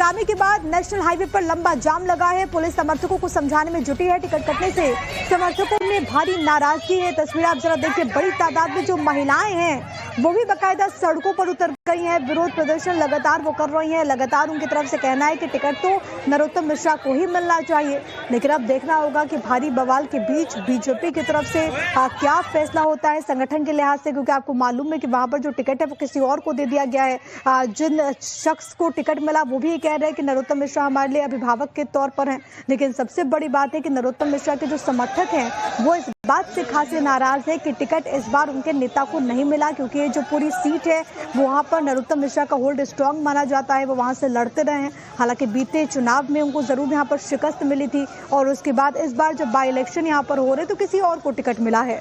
हंगामे के बाद नेशनल हाईवे पर लंबा जाम लगा है। पुलिस समर्थकों को समझाने में जुटी है। टिकट कटने से समर्थकों में भारी नाराजगी है। तस्वीर आप जरा देखिए, बड़ी तादाद में जो महिलाएं हैं वो भी बाकायदा सड़कों पर उतर गई हैं। विरोध प्रदर्शन लगातार वो कर रही हैं। लगातार उनकी तरफ से कहना है कि टिकट तो नरोत्तम मिश्रा को ही मिलना चाहिए। लेकिन अब देखना होगा कि भारी बवाल के बीच बीजेपी की तरफ से क्या फैसला होता है संगठन के लिहाज से, क्योंकि आपको मालूम है कि वहां पर जो टिकट है वो किसी और को दे दिया गया है। जिन शख्स को टिकट मिला वो भी ये कह रहे हैं कि नरोत्तम मिश्रा हमारे लिए अभिभावक के तौर पर हैं। लेकिन सबसे बड़ी बात है कि नरोत्तम मिश्रा के जो समर्थक हैं वो इस बात से खासे नाराज है कि टिकट इस बार उनके नेता को नहीं मिला, क्योंकि ये जो पूरी सीट है वो वहां पर नरोत्तम मिश्रा का होल्ड स्ट्रांग माना जाता है। वो वहां से लड़ते रहे हैं। हालांकि बीते चुनाव में उनको जरूर यहाँ पर शिकस्त मिली थी और उसके बाद इस बार जब बाई इलेक्शन यहाँ पर हो रहे तो किसी और को टिकट मिला है।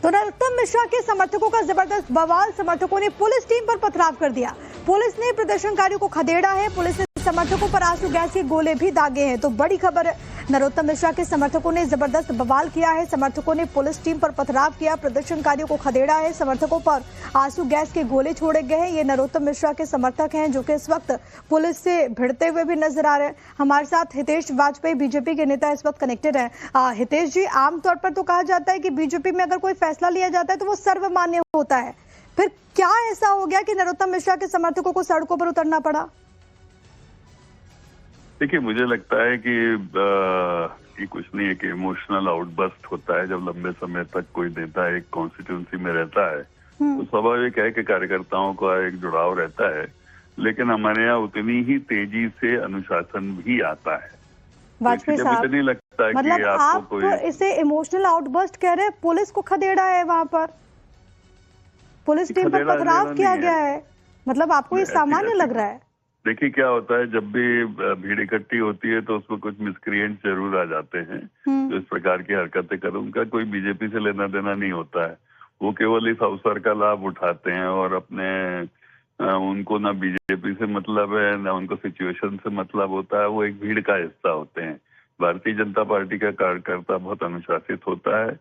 तो नरोत्तम मिश्रा के समर्थकों का जबरदस्त बवाल। समर्थकों ने पुलिस टीम पर पथराव कर दिया। पुलिस ने प्रदर्शनकारियों को खदेड़ा है। पुलिस ने समर्थकों पर आंसू गैस के गोले भी दागे हैं। तो बड़ी खबर है, नरोत्तम मिश्रा के समर्थकों ने जबरदस्त बवाल किया है। समर्थकों ने पुलिस टीम पर पथराव किया, प्रदर्शनकारियों को खदेड़ा है। समर्थकों पर आंसू गैस के गोले छोड़े गए हैं। ये नरोत्तम मिश्रा के समर्थक हैं जो कि इस वक्त पुलिस से भिड़ते हुए भी नजर आ रहे हैं। हमारे साथ हितेश वाजपेयी बीजेपी के नेता इस वक्त कनेक्टेड हैं। हितेश जी, आमतौर पर तो कहा जाता है कि बीजेपी में अगर कोई फैसला लिया जाता है तो वो सर्वमान्य होता है, फिर क्या ऐसा हो गया कि नरोत्तम मिश्रा के समर्थकों को सड़कों पर उतरना पड़ा? देखिए, मुझे लगता है कि कुछ नहीं है कि इमोशनल आउटबर्स्ट होता है जब लंबे समय तक कोई नेता एक कॉन्स्टिट्यूंसी में रहता है तो स्वाभाविक है कि कार्यकर्ताओं का एक जुड़ाव रहता है। लेकिन हमारे यहाँ उतनी ही तेजी से अनुशासन भी आता है। वाजपेयी साहब, मुझे नहीं लगता है मतलब कि आप कोई इसे इमोशनल आउटबर्स्ट कह रहे हैं? पुलिस को खदेड़ा है, वहां पर पुलिस टीम पर पथराव किया गया है, मतलब आपको ये सामान्य लग रहा है? देखिए, क्या होता है जब भी भीड़ इकट्ठी होती है तो उसमें कुछ मिसक्रिएंट जरूर आ जाते हैं जो इस प्रकार की हरकतें कर। उनका कोई बीजेपी से लेना देना नहीं होता है। वो केवल इस अवसर का लाभ उठाते हैं और अपने उनको ना बीजेपी से मतलब है ना उनको सिचुएशन से मतलब होता है। वो एक भीड़ का हिस्सा होते हैं। भारतीय जनता पार्टी का कार्यकर्ता बहुत अनुशासित होता है,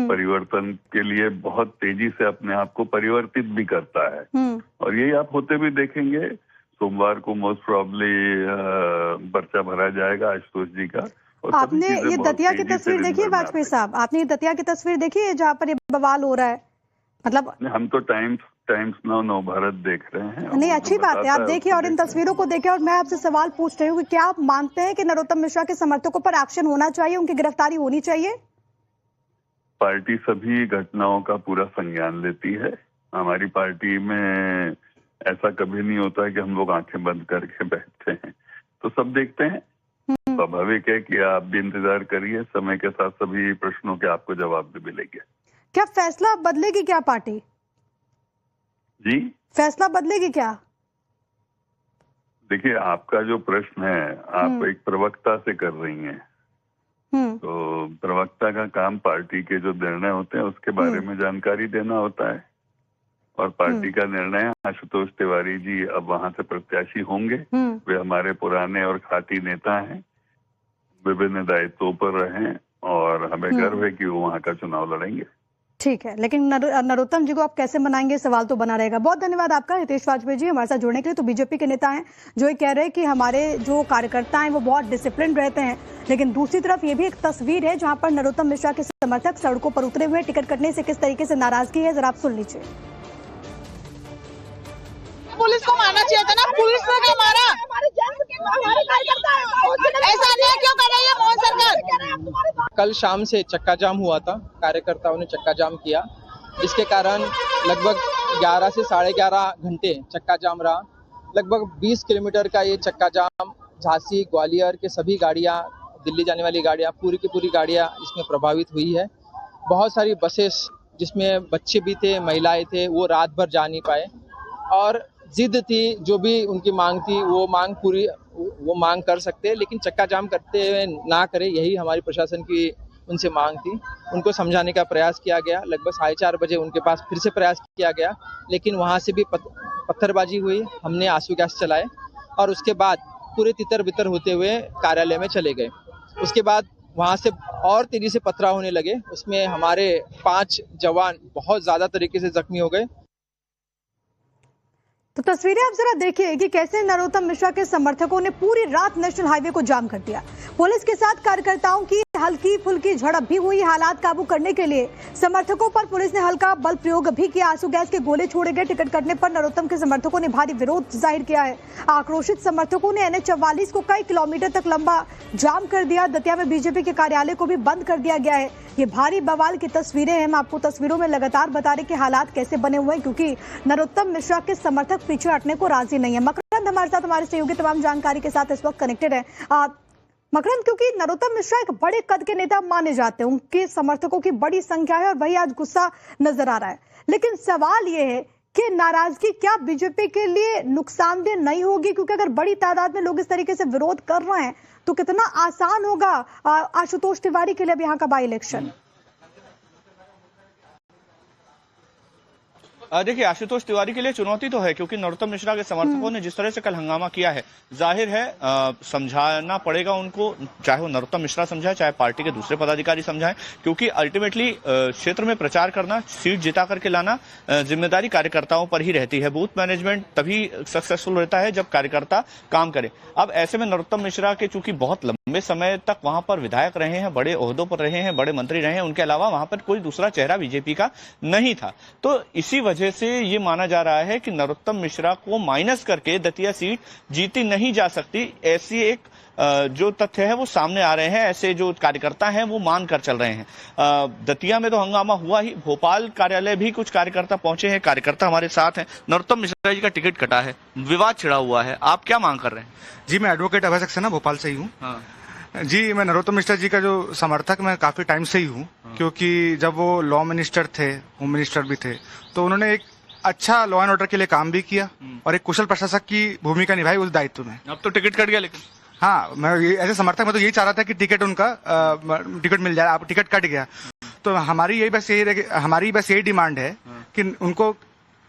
परिवर्तन के लिए बहुत तेजी से अपने आप को परिवर्तित भी करता है और यही आप होते भी देखेंगे। सोमवार को मोस्ट प्रॉब्ली पर्चा भरा जाएगा आशुतोष जी का। आपने ये दतिया की तस्वीर देखी है वाजपेयी साहब? आपने ये दतिया की तस्वीर देखी है जहाँ पर ये बवाल हो रहा है? मतलब हम तो टाइम्स नाउ नवभारत देख रहे हैं। नहीं, अच्छी बात है, आप देखिए और इन तस्वीरों को देखिए। और मैं आपसे सवाल पूछ रही हूँ कि क्या आप मानते हैं कि नरोत्तम मिश्रा के समर्थकों पर एक्शन होना चाहिए, उनकी गिरफ्तारी होनी चाहिए? पार्टी सभी घटनाओं का पूरा संज्ञान लेती है। हमारी पार्टी में ऐसा कभी नहीं होता है कि हम लोग आंखें बंद करके बैठते हैं, तो सब देखते हैं। स्वाभाविक है कि आप भी इंतजार करिए, समय के साथ सभी प्रश्नों के आपको जवाब भी मिलेंगे। क्या फैसला बदलेगी क्या पार्टी? जी, फैसला बदलेगी क्या? देखिए, आपका जो प्रश्न है आप एक प्रवक्ता से कर रही हैं, तो प्रवक्ता का काम पार्टी के जो निर्णय होते हैं उसके बारे में जानकारी देना होता है और पार्टी का निर्णय। आशुतोष तिवारी जी अब वहां से प्रत्याशी होंगे। वे हमारे पुराने और खाती नेता हैं, विभिन्न दायित्वों पर रहे और हमें गर्व है कि वो वहां का चुनाव लड़ेंगे। ठीक है, लेकिन नरोत्तम जी को आप कैसे मनाएंगे, सवाल तो बना रहेगा। बहुत धन्यवाद आपका हितेश वाजपेयी जी हमारे साथ जुड़ने के लिए। तो बीजेपी के नेता हैं जो ये कह रहे हैं कि हमारे जो कार्यकर्ता हैं वो बहुत डिसिप्लिन रहते हैं, लेकिन दूसरी तरफ ये भी एक तस्वीर है जहां पर नरोत्तम मिश्रा के समर्थक सड़कों पर उतरे हुए। टिकट कटने से किस तरीके से नाराजगी है जरा आप सुन लीजिए। पुलिस को मारना चाहिए था ना, पुलिस ने क्या मारा? ऐसा अन्याय क्यों कर रही है मोदी सरकार? कल शाम से चक्का जाम हुआ था, कार्यकर्ताओं ने चक्का जाम किया, जिसके कारण लगभग 11 से 11.5 घंटे चक्का जाम रहा। लगभग 20 किलोमीटर का ये चक्का जाम झांसी ग्वालियर के सभी गाड़ियां, दिल्ली जाने वाली गाड़ियां, पूरी की पूरी गाड़ियां इसमें प्रभावित हुई है। बहुत सारी बसेस जिसमें बच्चे भी थे, महिलाएं थे, वो रात भर जा नहीं पाए और जिद थी, जो भी उनकी मांग थी वो मांग कर सकते हैं, लेकिन चक्का जाम करते हुए ना करें, यही हमारी प्रशासन की उनसे मांग थी। उनको समझाने का प्रयास किया गया। लगभग 4:30 बजे उनके पास फिर से प्रयास किया गया, लेकिन वहां से भी पत्थरबाजी हुई। हमने आंसू गैस चलाए और उसके बाद पूरे तितर बितर होते हुए कार्यालय में चले गए। उसके बाद वहां से और तेजी से पथराव होने लगे। उसमें हमारे 5 जवान बहुत ज्यादा तरीके से जख्मी हो गए। तो तस्वीरें आप जरा देखिए कि कैसे नरोत्तम मिश्रा के समर्थकों ने पूरी रात नेशनल हाईवे को जाम कर दिया। पुलिस के साथ कार्यकर्ताओं की हल्की फुल्की झड़प भी हुई। हालात काबू करने के लिए समर्थकों पर पुलिस ने हल्का बल प्रयोग भी किया। आंसू गैस के गोले छोड़े गए। टिकट कटने पर नरोत्तम के समर्थकों ने भारी विरोध जाहिर किया है। आक्रोशित समर्थकों ने NH-44 को कई किलोमीटर तक लंबा जाम कर दिया। दतिया में बीजेपी के कार्यालय को भी बंद कर दिया गया है। ये भारी बवाल की तस्वीरें हैं। हम आपको तस्वीरों में लगातार बता रहे कि हालात कैसे बने हुए हैं, क्योंकि नरोत्तम मिश्रा के समर्थक पीछे हटने को राजी नहीं है। मकरंद हमारे साथ, हमारे सहयोगी तमाम जानकारी के साथ इस वक्त कनेक्टेड है। मकरंद, क्योंकि नरोत्तम मिश्रा एक बड़े कद के नेता माने जाते हैं, उनके समर्थकों की बड़ी संख्या है और वही आज गुस्सा नजर आ रहा है, लेकिन सवाल ये है कि नाराजगी क्या बीजेपी के लिए नुकसानदेह नहीं होगी? क्योंकि अगर बड़ी तादाद में लोग इस तरीके से विरोध कर रहे हैं तो कितना आसान होगा आशुतोष तिवारी के लिए अब यहाँ का बाई इलेक्शन? देखिए, आशुतोष तिवारी के लिए चुनौती तो है, क्योंकि नरोत्तम मिश्रा के समर्थकों ने जिस तरह से कल हंगामा किया है, जाहिर है समझाना पड़ेगा उनको, चाहे वो नरोत्तम मिश्रा समझाए, चाहे पार्टी के दूसरे पदाधिकारी समझाएं, क्योंकि अल्टीमेटली क्षेत्र में प्रचार करना, सीट जिता करके लाना जिम्मेदारी कार्यकर्ताओं पर ही रहती है। बूथ मैनेजमेंट तभी सक्सेसफुल रहता है जब कार्यकर्ता काम करे। अब ऐसे में नरोत्तम मिश्रा के चूंकि बहुत लंबे समय तक वहां पर विधायक रहे हैं, बड़े ओहदों पर रहे हैं, बड़े मंत्री रहे हैं, उनके अलावा वहां पर कोई दूसरा चेहरा बीजेपी का नहीं था, तो इसी वजह से ये माना जा रहा है कि नरोत्तम मिश्रा को माइनस करके दतिया सीट जीती नहीं जा सकती। ऐसी एक जो तथ्य है वो सामने आ रहे हैं, ऐसे जो कार्यकर्ता हैं वो मान कर चल रहे हैं। दतिया में तो हंगामा हुआ ही, भोपाल कार्यालय भी कुछ कार्यकर्ता पहुंचे हैं। कार्यकर्ता हमारे साथ हैं। नरोत्तम मिश्रा जी का टिकट कटा है, विवाद छिड़ा हुआ है, आप क्या मांग कर रहे हैं? जी, मैं एडवोकेट अभय सक्सेना भोपाल से ही हूँ। जी, मैं नरोत्तम मिश्रा जी का जो समर्थक मैं काफी टाइम से ही हूँ, क्योंकि जब वो लॉ मिनिस्टर थे, होम मिनिस्टर भी थे, तो उन्होंने एक अच्छा लॉ एंड ऑर्डर के लिए काम भी किया और एक कुशल प्रशासक की भूमिका निभाई उस दायित्व में। अब तो टिकट कट गया, लेकिन हाँ, मैं ऐसे समर्थक मैं तो यही चाह रहा था कि टिकट उनका टिकट मिल जाए। आप टिकट कट गया तो हमारी यही डिमांड है कि उनको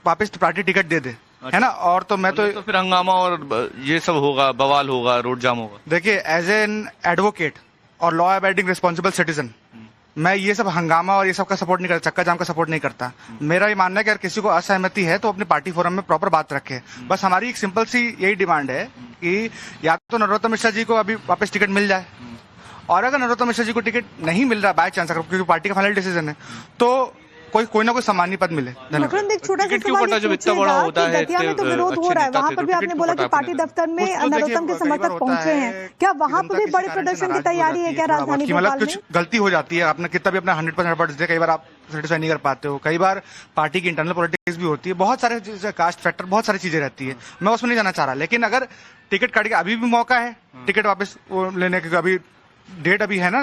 वापस पार्टी टिकट दे दे, है ना। और तो मैं तो फिर हंगामा और ये सब होगा, बवाल होगा, रोड जाम होगा। देखिए, एज एन एडवोकेट और लॉ अबाइडिंग रिस्पॉन्सिबल सिटीजन, मैं ये सब हंगामा और ये सब का सपोर्ट नहीं करता, चक्का जाम का सपोर्ट नहीं करता। मेरा ये मानना है कि अगर किसी को असहमति है तो अपने पार्टी फोरम में प्रॉपर बात रखे। बस हमारी एक सिंपल सी यही डिमांड है कि या तो नरोत्तम मिश्रा जी को अभी वापस टिकट मिल जाए, और अगर नरोत्तम मिश्रा जी को टिकट नहीं मिल रहा बाय चांस, क्योंकि पार्टी का फाइनल डिसीजन है, तो कोई ना कोई सम्मानीय पद मिले। मकरंद, एक छोटा सा सवाल ये पूछिएगा कि दतिया में तो विरोध हो रहा है, वहाँ पर भी आपने बोला कि पार्टी दफ्तर में नरोत्तम के समर्थक पहुंचे हैं, क्या वहाँ पर भी बड़े प्रदर्शन की तैयारी है क्या राजधानी भोपाल में? कुछ गलती हो जाती है, आपने कितना भी अपना 100% एफर्ट्स दे, कई बार आप सेटिस्फाई नहीं कर पाते हो, कई बार पार्टी की इंटरनल पॉलिटिक्स भी होती है, बहुत सारे कास्ट फैक्टर, बहुत सारी चीजें रहती है, मैं उसमें नहीं जाना चाह रहा। लेकिन अगर टिकट काट के अभी भी मौका है टिकट वापस लेने के, अभी डेट अभी है ना,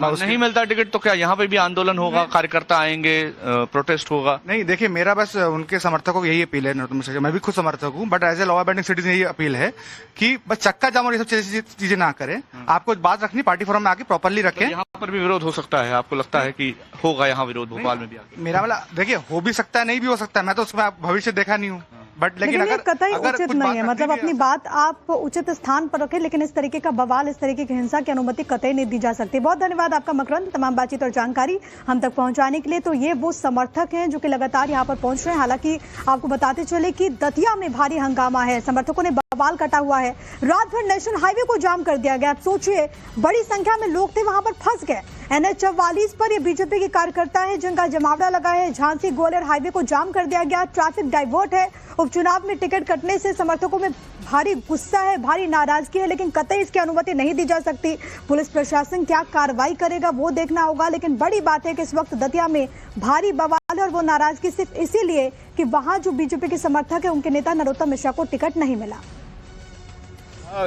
नहीं मिलता टिकट तो क्या यहाँ पे भी आंदोलन होगा, कार्यकर्ता आएंगे, प्रोटेस्ट होगा? नहीं, देखिए, मेरा बस उनके समर्थकों को यही अपील है, नरोत्तम मिश्रा, मैं भी खुद समर्थक हूँ, but as a law abiding citizen यही अपील है कि बस चक्का जाम और ये सब चीजें ना करें। आपको बात रखनी पार्टी फोरम में आके प्रॉपरली रखें। यहाँ पर भी विरोध हो सकता है, आपको लगता है कि होगा यहाँ विरोध भोपाल में भी? मेरा वाला देखिए, हो भी सकता है, नहीं भी हो सकता है, मैं तो उसमें भविष्य देखा नहीं हूँ, बट लेकिन ये कतई उचित नहीं है। मतलब अपनी बात आप उचित स्थान पर रखें, लेकिन इस तरीके का बवाल, इस तरीके की हिंसा की अनुमति कतई नहीं दी जा सकती। बहुत धन्यवाद आपका मकरंद, तमाम बातचीत और जानकारी हम तक पहुंचाने के लिए। तो ये वो समर्थक हैं जो कि लगातार यहाँ पर पहुंच रहे हैं। हालांकि आपको बताते चले कि दतिया में भारी हंगामा है, समर्थकों ने बवाल कटा हुआ है, रात भर नेशनल हाईवे को जाम कर दिया गया। आप सोचिए, बड़ी संख्या में लोग थे वहां पर फंस गए। NH-44 पर ये बीजेपी के कार्यकर्ता है जिनका जमावड़ा लगा है। झांसी ग्वालियर हाईवे को जाम कर दिया गया, ट्रैफिक डाइवर्ट है। उपचुनाव में टिकट कटने से समर्थकों में भारी गुस्सा है, भारी नाराजगी है, लेकिन कतई इसकी अनुमति नहीं दी जा सकती। पुलिस प्रशासन क्या कार्रवाई करेगा वो देखना होगा, लेकिन बड़ी बात है कि इस वक्त दतिया में भारी बवाल है और वो नाराजगी सिर्फ इसीलिए कि वहां जो बीजेपी के समर्थक है उनके नेता नरोत्तम मिश्रा को टिकट नहीं मिला।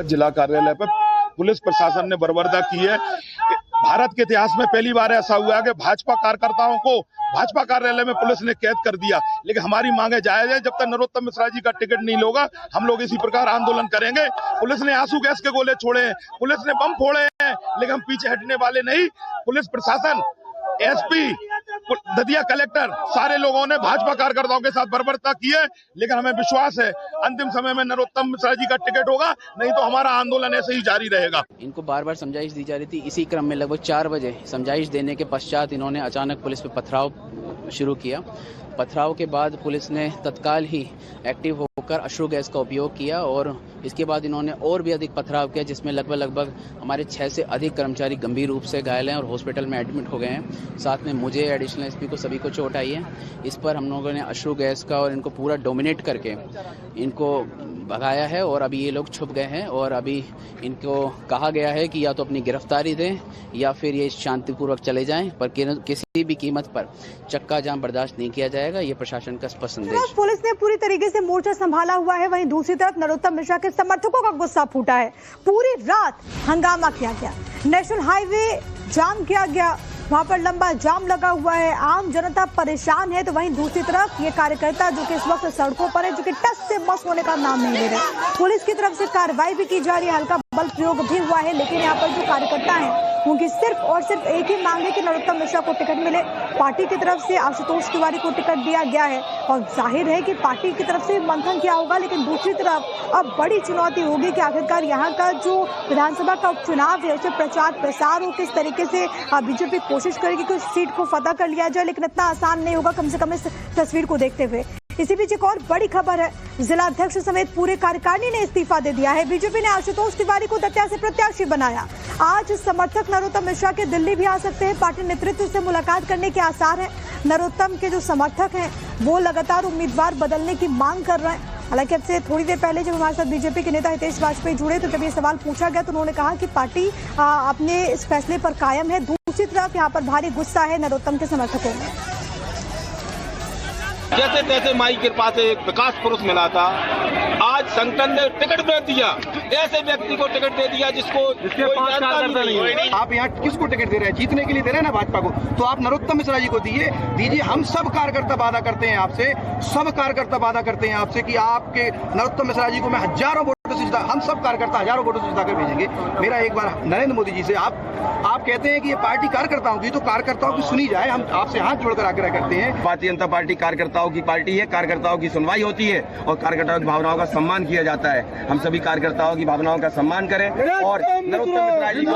जिला कार्यालय पर पुलिस प्रशासन ने बर्बरता की है। भारत के इतिहास में पहली बार ऐसा हुआ है कि भाजपा कार्यकर्ताओं को भाजपा कार्यालय में पुलिस ने कैद कर दिया। लेकिन हमारी मांगे जायज है, जब तक नरोत्तम मिश्रा जी का टिकट नहीं होगा हम लोग इसी प्रकार आंदोलन करेंगे। पुलिस ने आंसू गैस के गोले छोड़े हैं, पुलिस ने बम फोड़े हैं, लेकिन हम पीछे हटने वाले नहीं। पुलिस प्रशासन, SP, दतिया कलेक्टर, सारे लोगों ने भाजपा कार्यकर्ताओं के साथ बर्बरता की है, लेकिन हमें विश्वास है अंतिम समय में नरोत्तम मिश्रा जी का टिकट होगा, नहीं तो हमारा आंदोलन ऐसे ही जारी रहेगा। इनको बार बार समझाइश दी जा रही थी। इसी क्रम में लगभग 4 बजे समझाइश देने के पश्चात इन्होंने अचानक पुलिस पर पथराव शुरू किया। पथराव के बाद पुलिस ने तत्काल ही एक्टिव होकर अश्रु गैस का उपयोग किया और इसके बाद इन्होंने और भी अधिक पथराव किया, जिसमें लगभग हमारे 6 से अधिक कर्मचारी गंभीर रूप से घायल हैं और हॉस्पिटल में एडमिट हो गए हैं। साथ में मुझे, एडिशनल एसपी को, सभी को चोट आई है। इस पर हम लोगों ने अश्रु गैस का और इनको पूरा डोमिनेट करके इनको भगाया है और अभी ये लोग छुप गए हैं और अभी इनको कहा गया है कि या तो अपनी गिरफ्तारी दें या फिर ये शांतिपूर्वक चले जाएं, पर किसी भी कीमत पर चक्का जाम बर्दाश्त नहीं किया जाएगा। ये प्रशासन का स्पष्ट संदेश। पुलिस ने पूरी तरीके से मोर्चा संभाला हुआ है, वहीं दूसरी तरफ नरोत्तम मिश्रा के समर्थकों का गुस्सा फूटा है। पूरी रात हंगामा किया गया, नेशनल हाईवे जाम किया गया, वहां पर लंबा जाम लगा हुआ है, आम जनता परेशान है। तो वहीं दूसरी तरफ ये कार्यकर्ता जो कि इस वक्त सड़कों पर है, जो कि टस से मस होने का नाम नहीं ले रहे। पुलिस की तरफ से कार्रवाई भी की जा रही है, हल्का बल प्रयोग भी हुआ है, लेकिन यहाँ पर जो कार्यकर्ता हैं उनकी सिर्फ और सिर्फ एक ही मांग है कि नरोत्तम मिश्रा को टिकट मिले। पार्टी की तरफ से आशुतोष तिवारी को टिकट दिया गया है और जाहिर है कि पार्टी की तरफ से मंथन किया होगा, लेकिन दूसरी तरफ अब बड़ी चुनौती होगी कि आखिरकार यहाँ का जो विधानसभा का उपचुनाव है, उसे प्रचार प्रसार हो किस तरीके से बीजेपी कोशिश करेगी कि उस सीट को फतह कर लिया जाए, लेकिन इतना आसान नहीं होगा, कम से कम इस तस्वीर को देखते हुए। इसी बीच एक और बड़ी खबर है, जिला अध्यक्ष समेत पूरे कार्यकारिणी ने इस्तीफा दे दिया है। बीजेपी ने आशुतोष तिवारी को दतिया से प्रत्याशी बनाया। आज समर्थक नरोत्तम मिश्रा के दिल्ली भी आ सकते हैं, पार्टी नेतृत्व से मुलाकात करने के आसार हैं। नरोत्तम के जो समर्थक हैं वो लगातार उम्मीदवार बदलने की मांग कर रहे हैं। हालांकि अब से थोड़ी देर पहले जब हमारे साथ बीजेपी के नेता हितेश वाजपेयी जुड़े तो जब ये सवाल पूछा गया तो उन्होंने कहा कि पार्टी अपने इस फैसले पर कायम है। दूसरी तरफ यहाँ पर भारी गुस्सा है नरोत्तम के समर्थकों में। जैसे तैसे माई कृपा से एक विकास पुरुष मिला था, आज संगठन ने टिकट दे दिया, ऐसे व्यक्ति को टिकट दे दिया जिसके पास कार्यकर्ता नहीं है। आप यहाँ किसको टिकट दे रहे हैं? जीतने के लिए दे रहे हैं ना भाजपा को, तो आप नरोत्तम मिश्रा जी को दीजिए। हम सब कार्यकर्ता वादा करते हैं आपसे, सब कार्यकर्ता वादा करते हैं आपसे कि आपके नरोत्तम मिश्रा जी को मैं हजारों वोटों से जिता, हम सब कार्यकर्ता हजारों वोटों से जिताकर भेजेंगे। मेरा एक बार नरेंद्र मोदी जी से आप कहते हैं कि ये पार्टी कार्यकर्ताओं की, तो कार्यकर्ताओं की सुनी जाए। हम आपसे हाथ जोड़कर आग्रह करते हैं। भारतीय जनता पार्टी कार्यकर्ताओं की पार्टी है, कार्यकर्ताओं की सुनवाई होती है और कार्यकर्ताओं की भावनाओं का सम्मान किया जाता है। हम सभी कार्यकर्ताओं की भावनाओं का सम्मान करें और नरोत्तम मिश्रा जी को